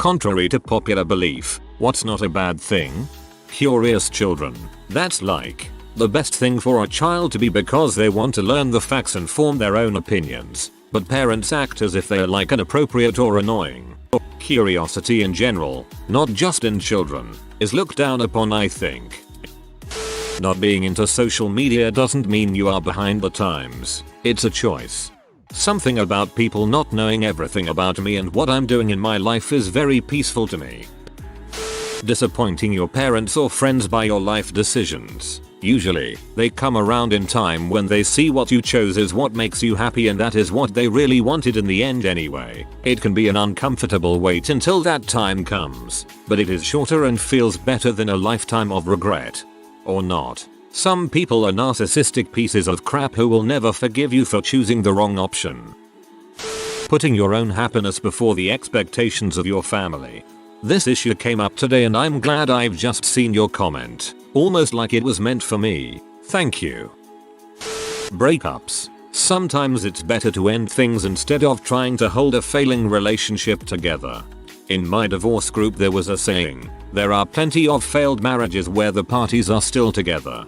Contrary to popular belief, what's not a bad thing? Curious children. That's like the best thing for a child to be because they want to learn the facts and form their own opinions, but parents act as if they are like inappropriate or annoying. Curiosity in general, not just in children, is looked down upon, I think. Not being into social media doesn't mean you are behind the times. It's a choice. Something about people not knowing everything about me and what I'm doing in my life is very peaceful to me. Disappointing your parents or friends by your life decisions. Usually, they come around in time when they see what you chose is what makes you happy and that is what they really wanted in the end anyway. It can be an uncomfortable wait until that time comes, but it is shorter and feels better than a lifetime of regret. Or not. Some people are narcissistic pieces of crap who will never forgive you for choosing the wrong option. Putting your own happiness before the expectations of your family. This issue came up today and I'm glad I've just seen your comment. Almost like it was meant for me. Thank you. Breakups. Sometimes it's better to end things instead of trying to hold a failing relationship together. In my divorce group there was a saying, there are plenty of failed marriages where the parties are still together.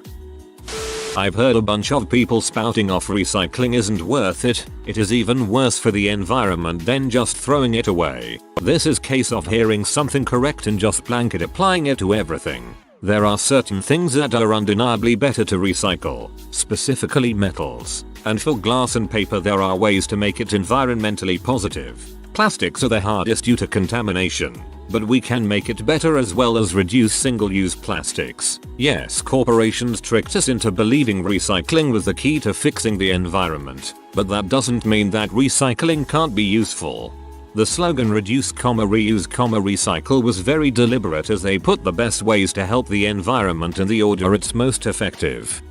I've heard a bunch of people spouting off recycling isn't worth it, it is even worse for the environment than just throwing it away. This is case of hearing something correct and just blanket applying it to everything. There are certain things that are undeniably better to recycle, specifically metals, and for glass and paper there are ways to make it environmentally positive. Plastics are the hardest due to contamination, but we can make it better as well as reduce single-use plastics. Yes, corporations tricked us into believing recycling was the key to fixing the environment, but that doesn't mean that recycling can't be useful. The slogan reduce, reuse, recycle was very deliberate as they put the best ways to help the environment in the order it's most effective.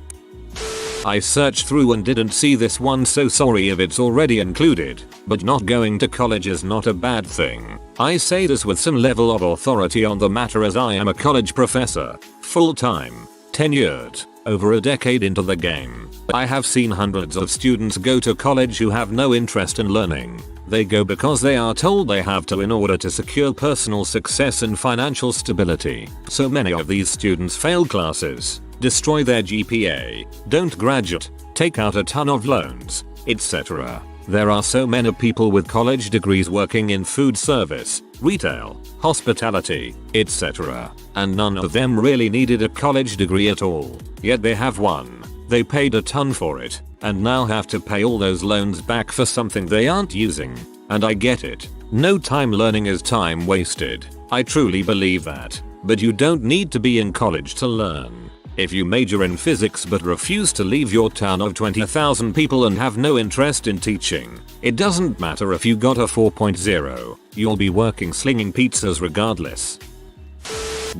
I searched through and didn't see this one, so sorry if it's already included, but not going to college is not a bad thing. I say this with some level of authority on the matter as I am a college professor, full-time, tenured, over a decade into the game. I have seen hundreds of students go to college who have no interest in learning. They go because they are told they have to in order to secure personal success and financial stability. So many of these students fail classes, destroy their GPA, don't graduate, take out a ton of loans, etc. There are so many people with college degrees working in food service, retail, hospitality, etc. And none of them really needed a college degree at all, yet they have one. They paid a ton for it, and now have to pay all those loans back for something they aren't using. And I get it. No time learning is time wasted. I truly believe that. But you don't need to be in college to learn. If you major in physics but refuse to leave your town of 20,000 people and have no interest in teaching, it doesn't matter if you got a 4.0, you'll be working slinging pizzas regardless.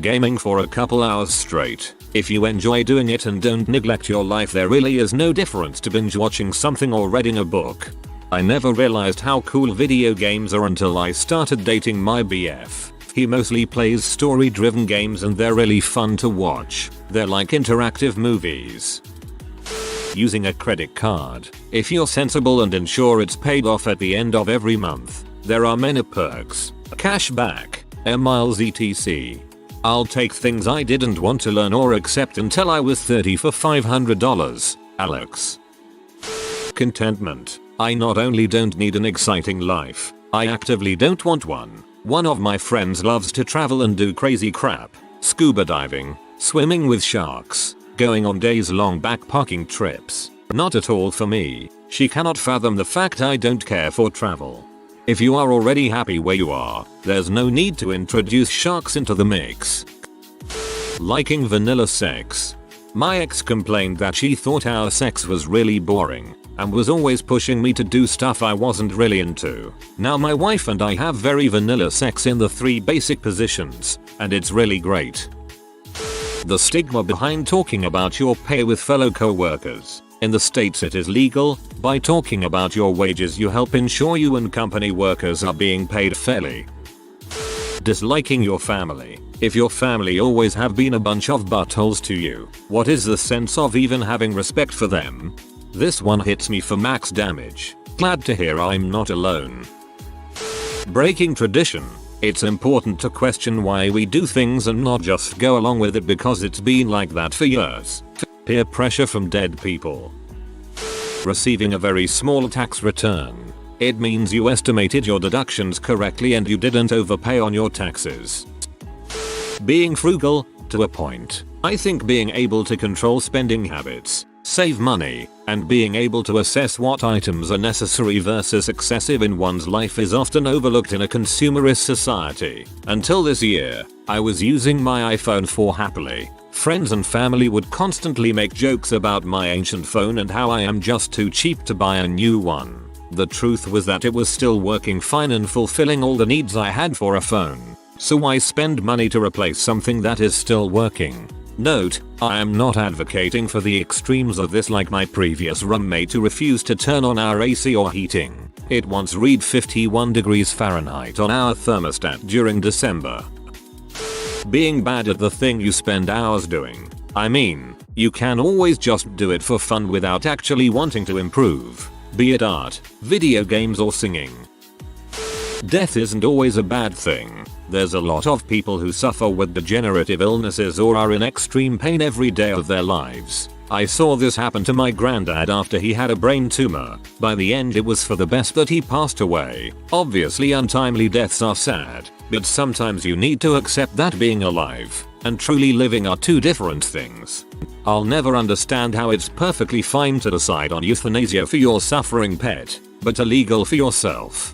Gaming for a couple hours straight. If you enjoy doing it and don't neglect your life, there really is no difference to binge watching something or reading a book. I never realized how cool video games are until I started dating my BF. He mostly plays story-driven games and they're really fun to watch. They're like interactive movies. Using a credit card. If you're sensible and ensure it's paid off at the end of every month, there are many perks. Cashback, air miles etc. I'll take things I didn't want to learn or accept until I was 30 for $500. Alex. Contentment. I not only don't need an exciting life, I actively don't want one. One of my friends loves to travel and do crazy crap. Scuba diving, swimming with sharks, going on days-long backpacking trips. Not at all for me. She cannot fathom the fact I don't care for travel. If you are already happy where you are, there's no need to introduce sharks into the mix. Liking vanilla sex. My ex complained that she thought our sex was really boring and was always pushing me to do stuff I wasn't really into. Now my wife and I have very vanilla sex in the 3 basic positions, and it's really great. The stigma behind talking about your pay with fellow co-workers. In the States it is legal. By talking about your wages you help ensure you and company workers are being paid fairly. Disliking your family. If your family always have been a bunch of buttholes to you, what is the sense of even having respect for them? This one hits me for max damage. Glad to hear I'm not alone. Breaking tradition. It's important to question why we do things and not just go along with it because it's been like that for years. Peer pressure from dead people. Receiving a very small tax return. It means you estimated your deductions correctly and you didn't overpay on your taxes. Being frugal, to a point. I think being able to control spending habits, save money, and being able to assess what items are necessary versus excessive in one's life is often overlooked in a consumerist society. Until this year, I was using my iPhone 4 happily. Friends and family would constantly make jokes about my ancient phone and how I am just too cheap to buy a new one. The truth was that it was still working fine and fulfilling all the needs I had for a phone. So why spend money to replace something that is still working? Note, I am not advocating for the extremes of this like my previous roommate who refused to turn on our AC or heating. It once read 51 degrees Fahrenheit on our thermostat during December. Being bad at the thing you spend hours doing. I mean, you can always just do it for fun without actually wanting to improve. Be it art, video games or singing. Death isn't always a bad thing. There's a lot of people who suffer with degenerative illnesses or are in extreme pain every day of their lives. I saw this happen to my granddad after he had a brain tumor. By the end it was for the best that he passed away. Obviously untimely deaths are sad, but sometimes you need to accept that being alive and truly living are two different things. I'll never understand how it's perfectly fine to decide on euthanasia for your suffering pet, but illegal for yourself.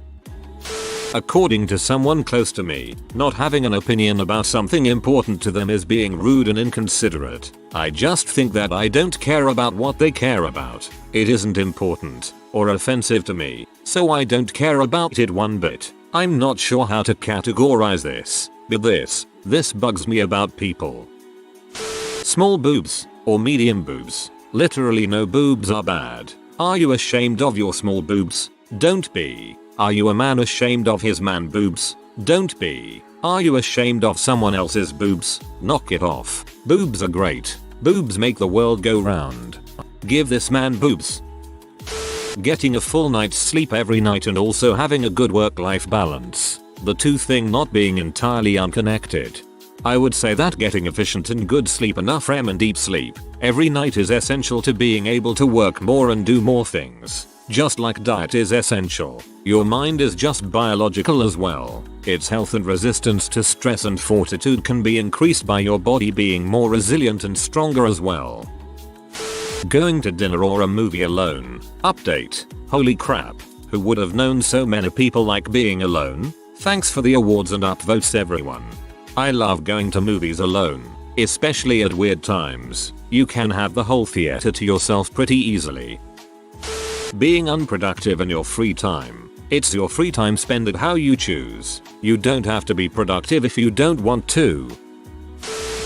According to someone close to me, not having an opinion about something important to them is being rude and inconsiderate. I just think that I don't care about what they care about. It isn't important or offensive to me, so I don't care about it one bit. I'm not sure how to categorize this, but this bugs me about people. Small boobs or medium boobs. Literally no boobs are bad. Are you ashamed of your small boobs? Don't be. Are you a man ashamed of his man boobs? Don't be. Are you ashamed of someone else's boobs? Knock it off. Boobs are great. Boobs make the world go round. Give this man boobs. Getting a full night's sleep every night and also having a good work-life balance. The two thing not being entirely unconnected. I would say that getting efficient and good sleep, enough REM and deep sleep every night is essential to being able to work more and do more things. Just like diet is essential, your mind is just biological as well. Its health and resistance to stress and fortitude can be increased by your body being more resilient and stronger as well. Going to dinner or a movie alone. Update. Holy crap. Who would have known so many people like being alone? Thanks for the awards and upvotes everyone. I love going to movies alone, especially at weird times. You can have the whole theater to yourself pretty easily. Being unproductive in your free time. It's your free time, spend it how you choose. You don't have to be productive if you don't want to.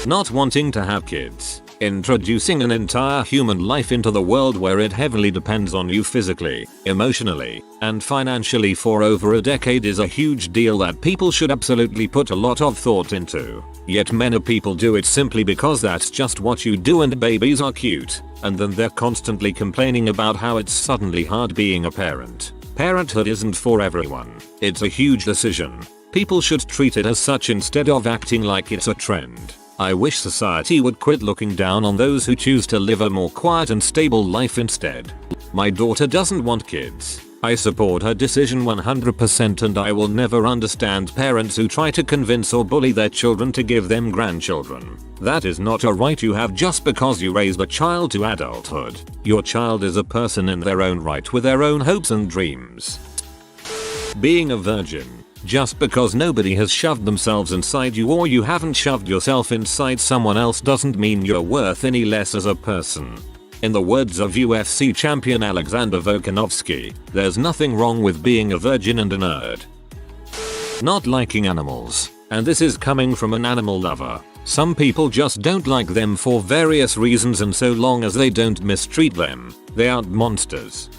Not wanting to have kids. Introducing an entire human life into the world where it heavily depends on you physically, emotionally, and financially for over a decade is a huge deal that people should absolutely put a lot of thought into. Yet many people do it simply because that's just what you do and babies are cute, and then they're constantly complaining about how it's suddenly hard being a parent. Parenthood isn't for everyone. It's a huge decision. People should treat it as such instead of acting like it's a trend. I wish society would quit looking down on those who choose to live a more quiet and stable life instead. My daughter doesn't want kids. I support her decision 100% and I will never understand parents who try to convince or bully their children to give them grandchildren. That is not a right you have just because you raised a child to adulthood. Your child is a person in their own right with their own hopes and dreams. Being a virgin. Just because nobody has shoved themselves inside you or you haven't shoved yourself inside someone else doesn't mean you're worth any less as a person. In the words of UFC champion Alexander Volkanovski, there's nothing wrong with being a virgin and a nerd. Not liking animals. And this is coming from an animal lover. Some people just don't like them for various reasons, and so long as they don't mistreat them, they aren't monsters.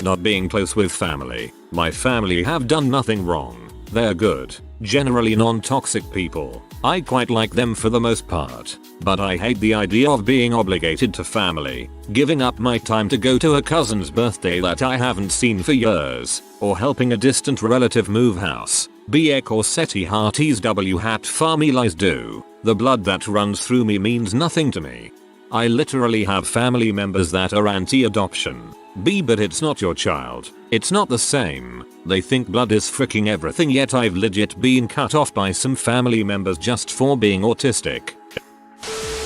Not being close with family. My family have done nothing wrong. They're good, generally non-toxic people. I quite like them for the most part. But I hate the idea of being obligated to family, giving up my time to go to a cousin's birthday that I haven't seen for years, or helping a distant relative move house. B Corseti Hearties W hat Farmy lies do. The blood that runs through me means nothing to me. I literally have family members that are anti-adoption. B but it's not your child. It's not the same. They think blood is freaking everything, yet I've legit been cut off by some family members just for being autistic.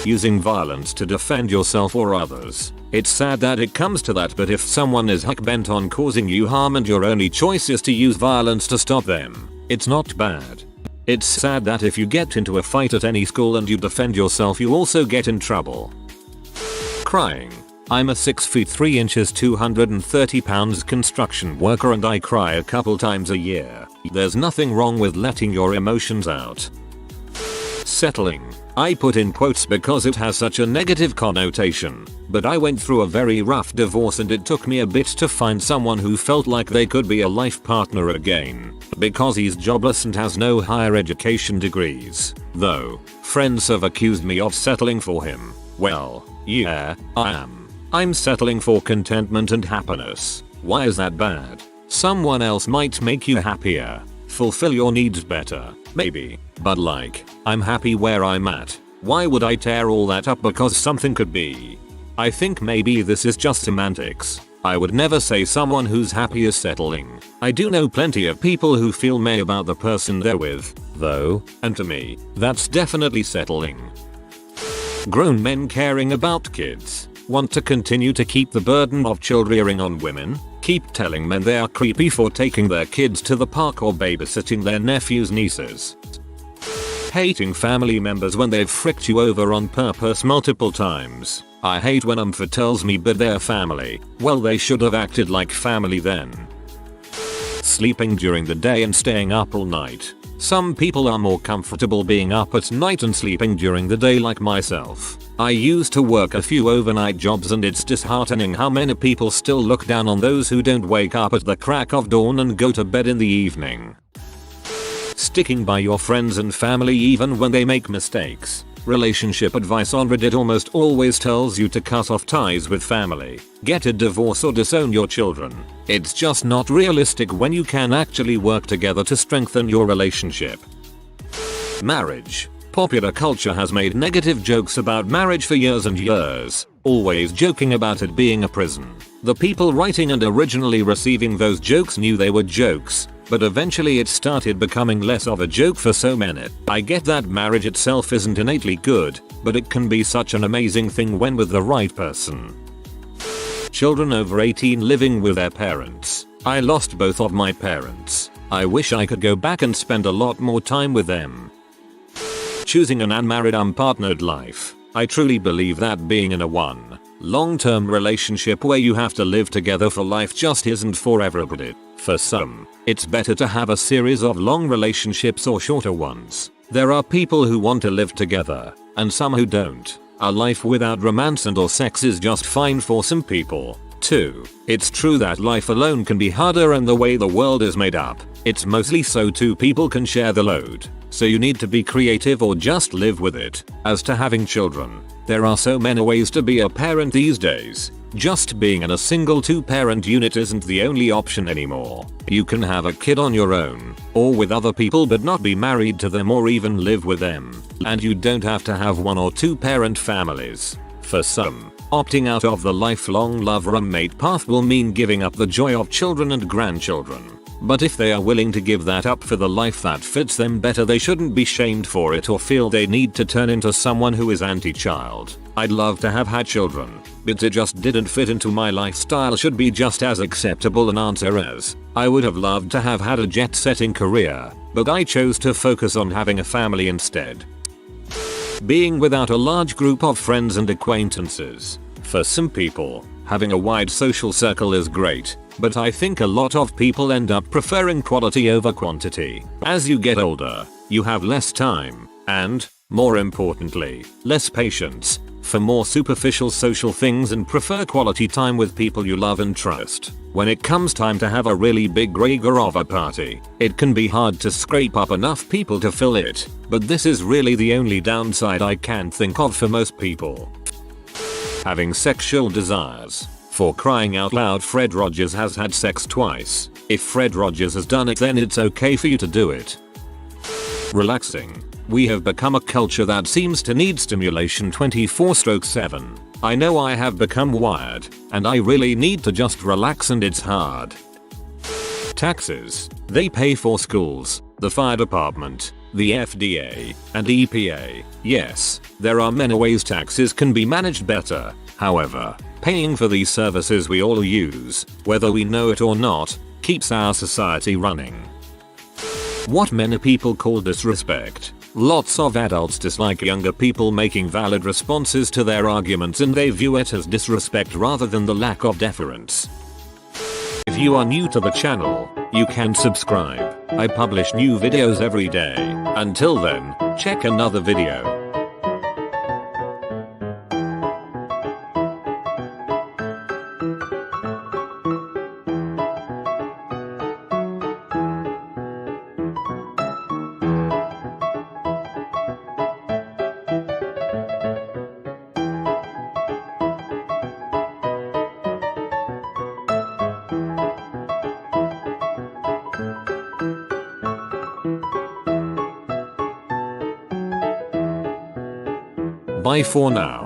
Using violence to defend yourself or others. It's sad that it comes to that, but if someone is heck-bent on causing you harm and your only choice is to use violence to stop them, it's not bad. It's sad that if you get into a fight at any school and you defend yourself, you also get in trouble. Crying. I'm a 6 feet 3 inches 230 pounds construction worker and I cry a couple times a year. There's nothing wrong with letting your emotions out. Settling. I put in quotes because it has such a negative connotation, but I went through a very rough divorce and it took me a bit to find someone who felt like they could be a life partner again, because he's jobless and has no higher education degrees. Though, friends have accused me of settling for him. Well, yeah, I am. I'm settling for contentment and happiness. Why is that bad? Someone else might make you happier, fulfill your needs better, maybe, but like, I'm happy where I'm at. Why would I tear all that up because something could be? I think maybe this is just semantics. I would never say someone who's happy is settling. I do know plenty of people who feel meh about the person they're with, though, and to me, that's definitely settling. Grown men caring about kids. Want to continue to keep the burden of child-rearing on women? Keep telling men they are creepy for taking their kids to the park or babysitting their nephews' nieces. Hating family members when they've fricked you over on purpose multiple times. I hate when tells me but they're family. Well, they should have acted like family then. Sleeping during the day and staying up all night. Some people are more comfortable being up at night and sleeping during the day, like myself. I used to work a few overnight jobs and it's disheartening how many people still look down on those who don't wake up at the crack of dawn and go to bed in the evening. Sticking by your friends and family even when they make mistakes. Relationship advice on Reddit almost always tells you to cut off ties with family, get a divorce or disown your children. It's just not realistic when you can actually work together to strengthen your relationship. Marriage. Popular culture has made negative jokes about marriage for years and years, always joking about it being a prison. The people writing and originally receiving those jokes knew they were jokes, but eventually it started becoming less of a joke for so many. I get that marriage itself isn't innately good, but it can be such an amazing thing when with the right person. Children over 18 living with their parents. I lost both of my parents. I wish I could go back and spend a lot more time with them. Choosing an unmarried unpartnered life. I truly believe that being in a long-term relationship where you have to live together for life just isn't for everybody. For some, it's better to have a series of long relationships or shorter ones. There are people who want to live together, and some who don't. A life without romance and or sex is just fine for some people. 2. It's true that life alone can be harder, and the way the world is made up, it's mostly so two people can share the load. So you need to be creative or just live with it. As to having children, there are so many ways to be a parent these days. Just being in a single 2-parent unit isn't the only option anymore. You can have a kid on your own, or with other people but not be married to them or even live with them. And you don't have to have 1 or 2-parent families. For some, opting out of the lifelong love roommate path will mean giving up the joy of children and grandchildren. But if they are willing to give that up for the life that fits them better, they shouldn't be shamed for it or feel they need to turn into someone who is anti-child. I'd love to have had children, but it just didn't fit into my lifestyle should be just as acceptable an answer as, I would have loved to have had a jet-setting career, but I chose to focus on having a family instead. Being without a large group of friends and acquaintances. For some people, having a wide social circle is great, but I think a lot of people end up preferring quality over quantity. As you get older, you have less time, and, more importantly, less patience for more superficial social things and prefer quality time with people you love and trust. When it comes time to have a really big Gregorova party, it can be hard to scrape up enough people to fill it, but this is really the only downside I can think of for most people. Having sexual desires. For crying out loud, Fred Rogers has had sex twice. If Fred Rogers has done it, then it's okay for you to do it. Relaxing. We have become a culture that seems to need stimulation 24/7. I know I have become wired, and I really need to just relax, and it's hard. Taxes. They pay for schools, the fire department, the FDA, and EPA. Yes, there are many ways taxes can be managed better. However, paying for these services we all use, whether we know it or not, keeps our society running. What many people call disrespect. Lots of adults dislike younger people making valid responses to their arguments, and they view it as disrespect rather than the lack of deference. If you are new to the channel, you can subscribe. I publish new videos every day. Until then, check another video. Bye for now.